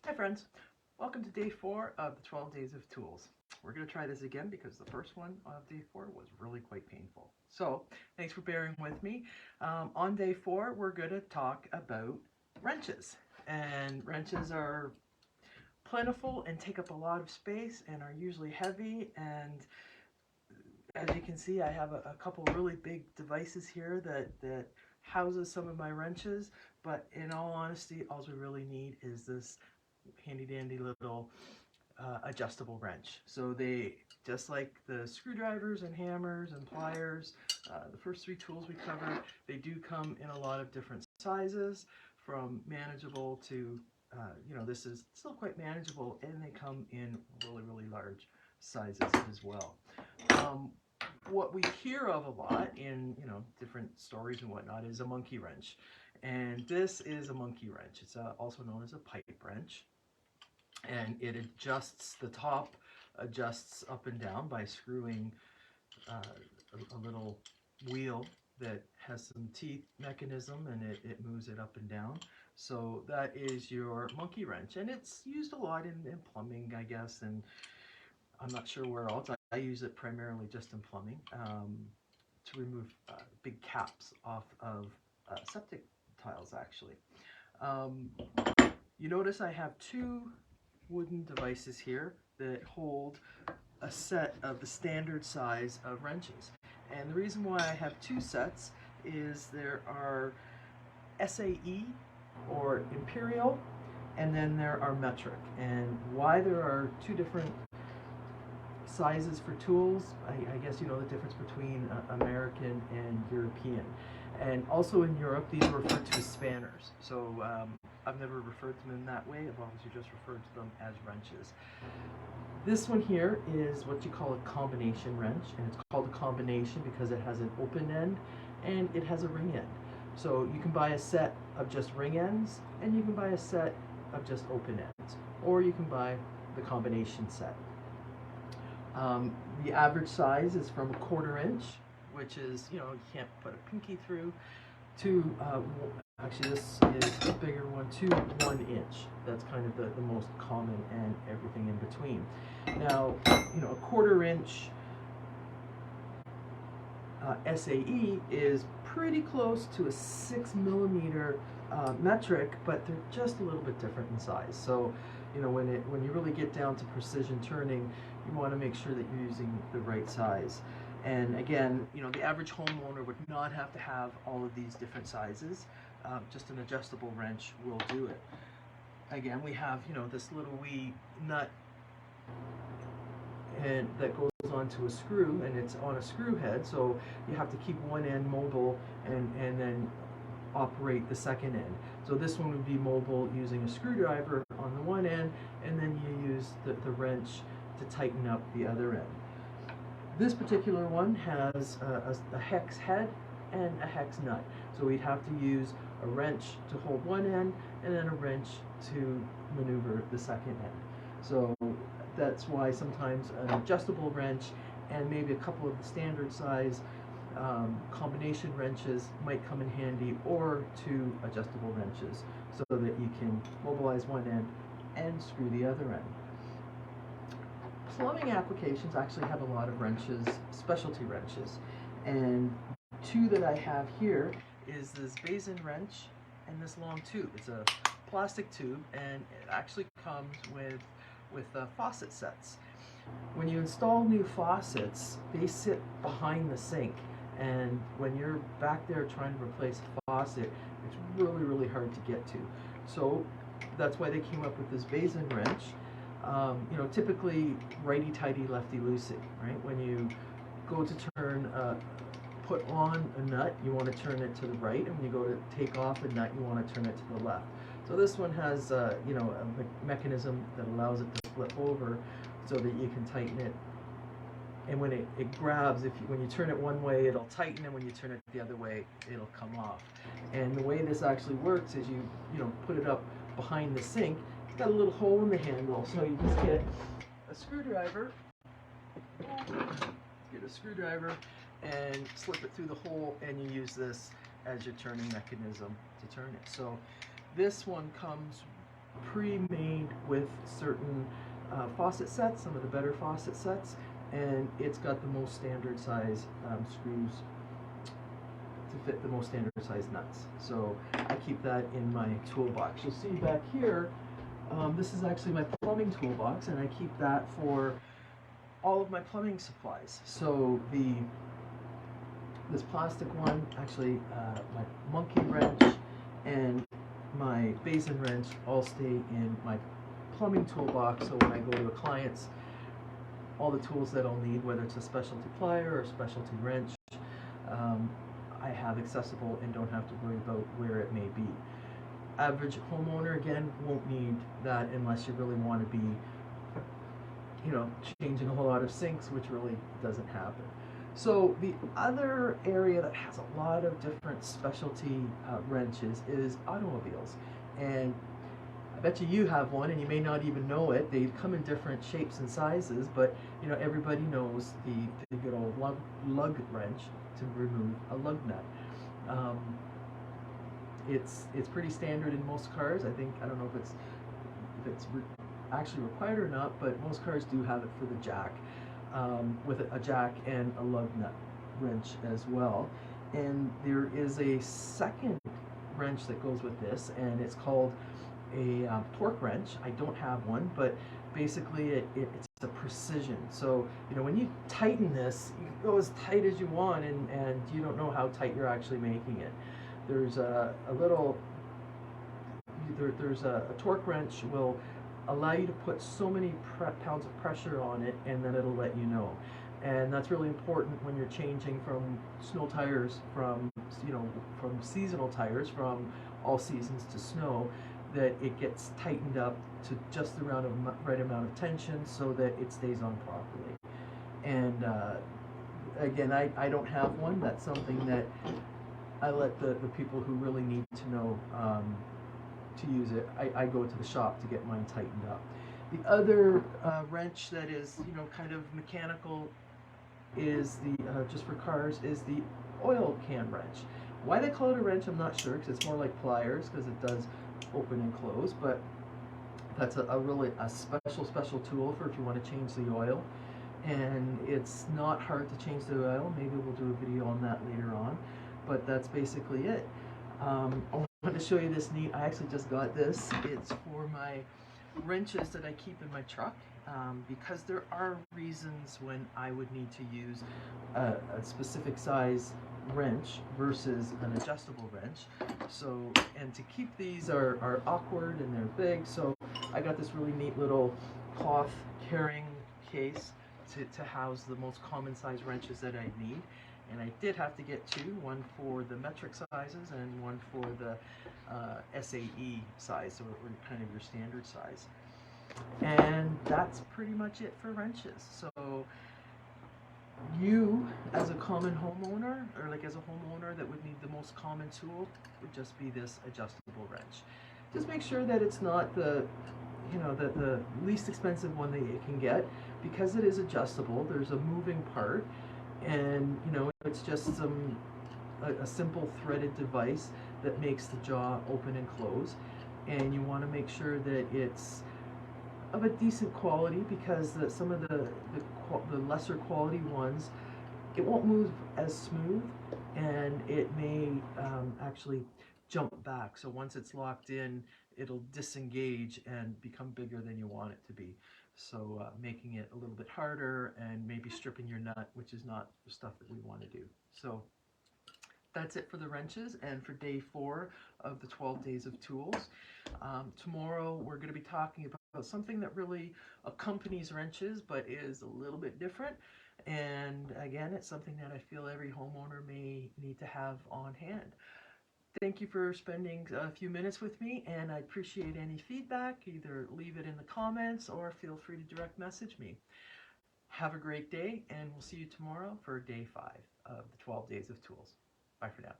Hi friends, welcome to day 4 of the 12 days of tools. We're going to try this again because the first one of day 4 was really quite painful. So thanks for bearing with me. On day 4 we're going to talk about wrenches. And wrenches are plentiful and take up a lot of space and are usually heavy, and as you can see I have a couple really big devices here that houses some of my wrenches, but in all honesty all we really need is this handy dandy little adjustable wrench. So they, just like the screwdrivers and hammers and pliers, the first 3 tools we covered, they do come in a lot of different sizes, from manageable to, this is still quite manageable, and they come in really large sizes as well. Um, what we hear of a lot in different stories and whatnot is a monkey wrench, and this is a monkey wrench. It's also known as a pipe wrench, and it adjusts, the top adjusts up and down by screwing a little wheel that has some teeth mechanism, and it moves it up and down. So that is your monkey wrench, and it's used a lot in plumbing, I guess, and I'm not sure where else. I use it primarily just in plumbing, to remove big caps off of septic tiles, actually. Um, you notice I have 2 wooden devices here that hold a set of the standard size of wrenches. And the reason why I have 2 sets is there are SAE, or Imperial, and then there are metric. And why there are 2 different sizes for tools, I guess you know the difference between American and European. And also in Europe, these are referred to as spanners. So I've never referred to them in that way. I've always just referred to them as wrenches. This one here is what you call a combination wrench, and it's called a combination because it has an open end and it has a ring end. So you can buy a set of just ring ends, and you can buy a set of just open ends, or you can buy the combination set. The average size is from 1/4 inch, which is, you can't put a pinky through, to, actually this is a bigger one, to 1 inch. That's kind of the most common, and everything in between. Now, a 1/4 inch SAE is pretty close to a 6 millimeter metric, but they're just a little bit different in size. So, when you really get down to precision turning, you want to make sure that you're using the right size. And again, the average homeowner would not have to have all of these different sizes. Just an adjustable wrench will do it. Again, we have, this little wee nut, and that goes onto a screw, and it's on a screw head, so you have to keep one end mobile and then operate the second end. So this one would be mobile using a screwdriver on the one end, and then you use the wrench to tighten up the other end. This particular one has a hex head and a hex nut, so we'd have to use a wrench to hold one end and then a wrench to maneuver the second end. So that's why sometimes an adjustable wrench and maybe a couple of the standard size combination wrenches might come in handy, or 2 adjustable wrenches, so that you can mobilize one end and screw the other end. Plumbing applications actually have a lot of wrenches, specialty wrenches, and 2 that I have here is this basin wrench and this long tube. It's a plastic tube, and it actually comes with faucet sets. When you install new faucets, they sit behind the sink, and when you're back there trying to replace a faucet, it's really hard to get to. So that's why they came up with this basin wrench. Typically righty-tighty, lefty-loosey, right? When you go to turn, put on a nut, you want to turn it to the right, and when you go to take off a nut, you want to turn it to the left. So this one has, a mechanism that allows it to flip over so that you can tighten it. And when it grabs, when you turn it one way, it'll tighten, and when you turn it the other way, it'll come off. And the way this actually works is you put it up behind the sink. It's got a little hole in the handle, so you just get a screwdriver. And slip it through the hole, and you use this as your turning mechanism to turn it. So this one comes pre-made with certain faucet sets, some of the better faucet sets, and it's got the most standard size screws to fit the most standard size nuts. So I keep that in my toolbox. You'll see back here, this is actually my plumbing toolbox, and I keep that for all of my plumbing supplies. So this plastic one, actually my monkey wrench and my basin wrench all stay in my plumbing toolbox. So when I go to a client's, all the tools that I'll need, whether it's a specialty plier or a specialty wrench, I have accessible and don't have to worry about where it may be. Average homeowner, again, won't need that unless you really want to be, changing a whole lot of sinks, which really doesn't happen. So the other area that has a lot of different specialty wrenches is automobiles. And I bet you have one, and you may not even know it. They come in different shapes and sizes, but everybody knows the good old lug wrench to remove a lug nut. It's pretty standard in most cars. I don't know if it's actually required or not, but most cars do have it for the jack, with a jack and a lug nut wrench as well. And there is a second wrench that goes with this, and it's called a torque wrench. I don't have one, but basically it's a precision. So when you tighten this, you can go as tight as you want, and you don't know how tight you're actually making it. There's a torque wrench will allow you to put so many pounds of pressure on it, and then it'll let you know. And that's really important when you're changing from snow tires, from seasonal tires, from all seasons to snow, that it gets tightened up to just the right amount of tension so that it stays on properly. And again, I don't have one. That's something that I let the people who really need to know to use it. I go to the shop to get mine tightened up. The other wrench that is kind of mechanical is just for cars, is the oil can wrench. Why they call it a wrench, I'm not sure, because it's more like pliers, because it does open and close, but that's a really special tool for if you want to change the oil. And it's not hard to change the oil. Maybe we'll do a video on that later on, but that's basically it. I want to show you this neat, I actually just got this. It's for my wrenches that I keep in my truck, because there are reasons when I would need to use a specific size wrench versus an adjustable wrench. So, and to keep these are awkward, and they're big, so I got this really neat little cloth carrying case to house the most common size wrenches that I need. And I did have to get two, one for the metric sizes and one for the SAE size, or kind of your standard size. And that's pretty much it for wrenches. So you, as a common homeowner, or like as a homeowner that would need the most common tool, would just be this adjustable wrench. Just make sure that it's not the least expensive one that you can get, because it is adjustable. There's a moving part, and it's just a simple threaded device that makes the jaw open and close. And you want to make sure that it's of a decent quality, because some of the lesser quality ones, it won't move as smooth, and it may actually jump back. So once it's locked in, it'll disengage and become bigger than you want it to be. So making it a little bit harder, and maybe stripping your nut, which is not the stuff that we want to do. So that's it for the wrenches and for day 4 of the 12 days of tools. Tomorrow we're going to be talking about something that really accompanies wrenches but is a little bit different. And again, it's something that I feel every homeowner may need to have on hand. Thank you for spending a few minutes with me, and I appreciate any feedback. Either leave it in the comments or feel free to direct message me. Have a great day, and we'll see you tomorrow for day 5 of the 12 days of tools. Bye for now.